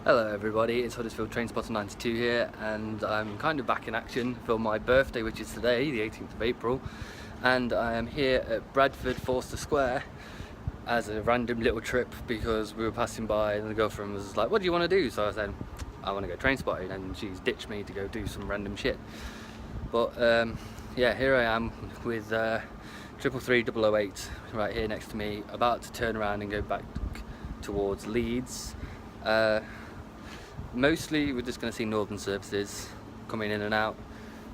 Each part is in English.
Hello everybody, it's Huddersfield Train Spotter 92 here, and I'm kind of back in action for my birthday, which is today, the 18th of April, and I am here at Bradford Forster Square as a random little trip because we were passing by and the girlfriend was like, what do you want to do? So I said, I want to go train spotting, and she's ditched me to go do some random shit. But yeah, here I am with 333 008 right here next to me, about to turn around and go back towards Leeds. Mostly we're just going to see Northen services coming in and out,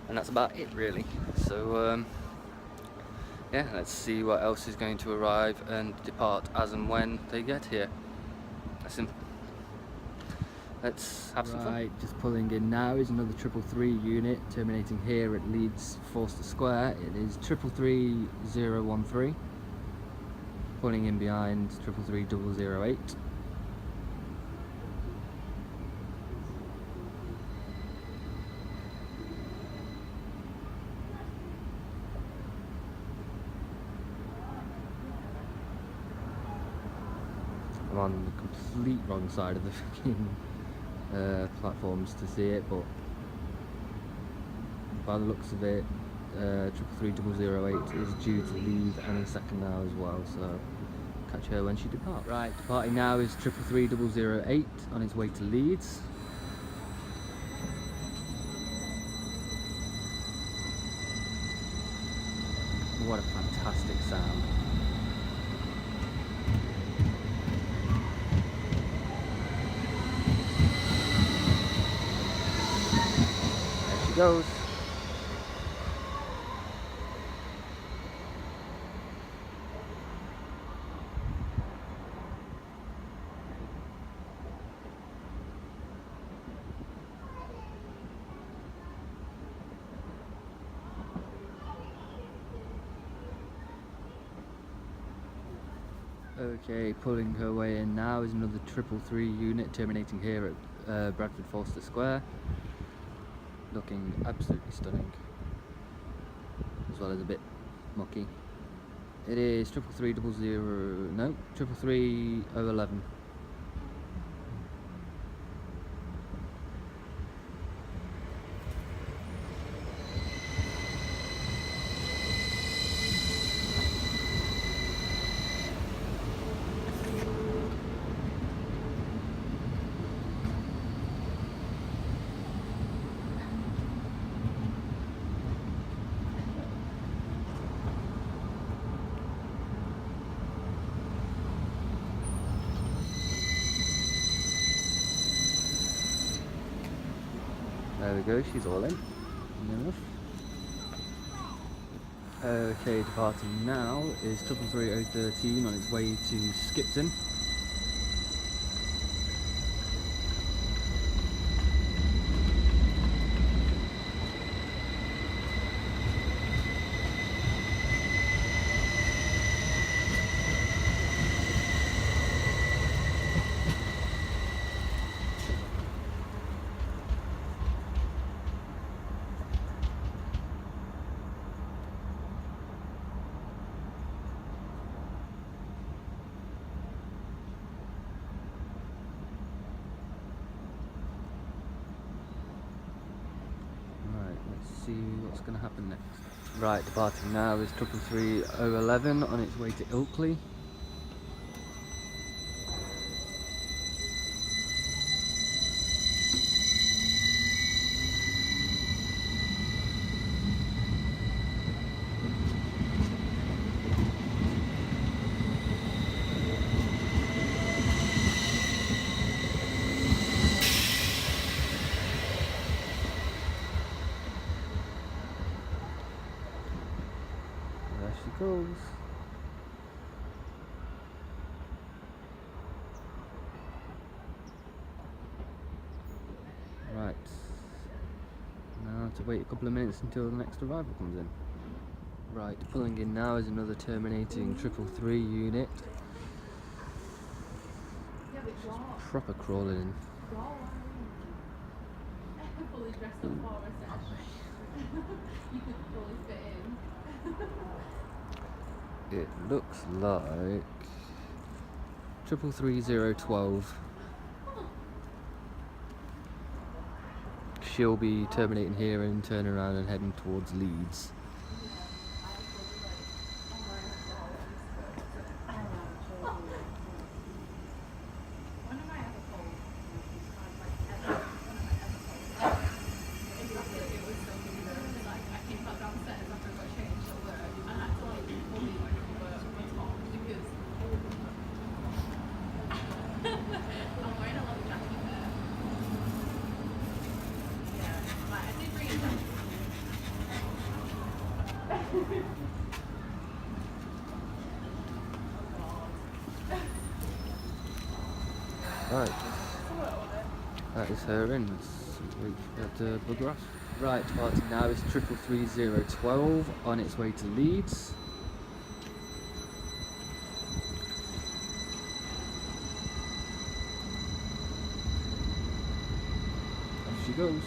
and that's about it really. So yeah, let's see what else is going to arrive and depart as and when they get here. Let's have some fun. Right, just pulling in now is another 333 unit terminating here at Leeds Forster Square. It is 333 013, pulling in behind 333 008. I'm on the complete wrong side of the fucking platforms to see it, but by the looks of it, 333 008 is due to leave any second now as well, so catch her when she departs. Right, departing now is 333 008 on its way to Leeds. What a fantastic sound. Goes. Okay, pulling her way in now is another 333 unit terminating here at Bradford Forster Square. Looking absolutely stunning, as well as a bit mucky. It is 333 011. There we go, she's all in. Enough. Okay, departing now is 333 013 on its way to Skipton. See what's going to happen next. Right, departing now is 333 011 on its way to Ilkley. Goes. Right, now to wait a couple of minutes until the next arrival comes in. Right, pulling in now is another terminating 333 unit. Proper crawling in. Fully dressed up for us, you could fully fit in. It looks like 333 012. she'll be terminating here and turning around and heading towards Leeds. Right, that is her in. Let's wait for that to bugger off. Right, party now is 333012 on its way to Leeds. Off she goes.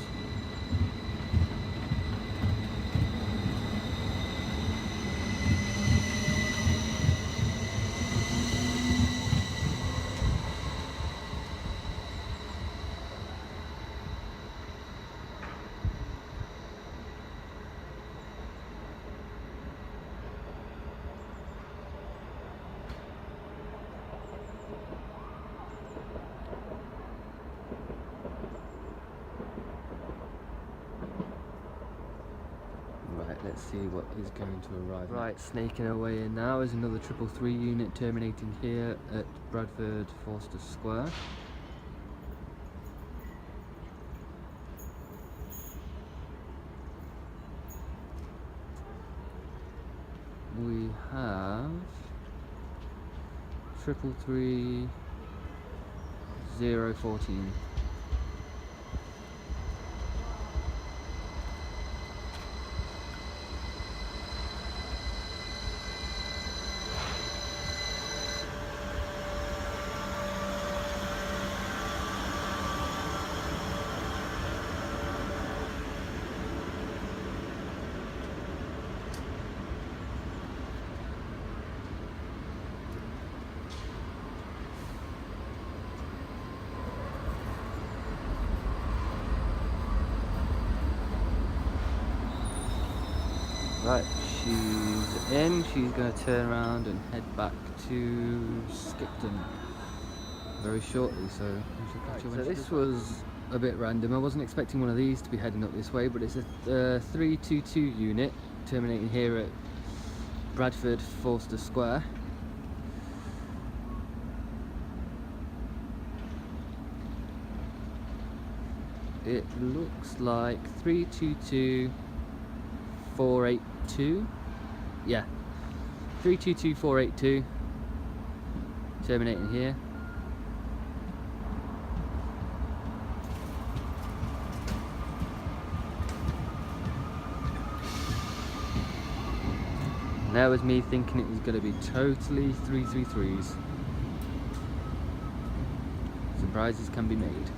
Let's see what is going to arrive. Right, snaking our way in now is another 333 unit terminating here at Bradford Forster Square. We have 333014. Right, she's in. She's going to turn around and head back to Skipton very shortly, so we should catch her when she this was a bit random. I wasn't expecting one of these to be heading up this way, but it's a 322 unit terminating here at Bradford Forster Square. It looks like 322482. Yeah, 322482 terminating here. And that was me thinking it was going to be totally 333s. Surprises can be made.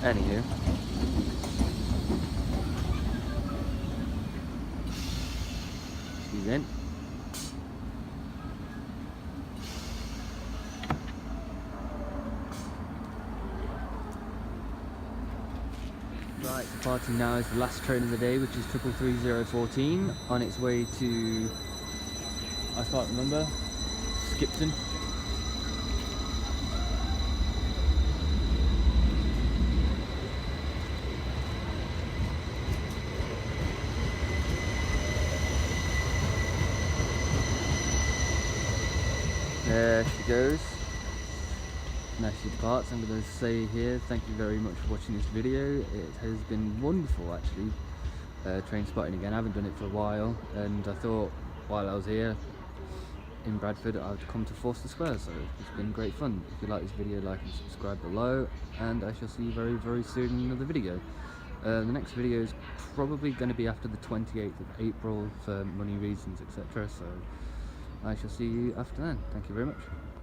Anywho, she's in. Right, departing now is the last train of the day, which is 333014 on its way to, I can't remember, Skipton. There she goes. Now she departs. I'm going to say here, thank you very much for watching this video. It has been wonderful actually, train spotting again. I haven't done it for a while, and I thought while I was here in Bradford I'd come to Forster Square, so it's been great fun. If you like this video, like and subscribe below, and I shall see you very, very soon in another video. The next video is probably going to be after the 28th of April for money reasons, etc. So I shall see you after then. Thank you very much.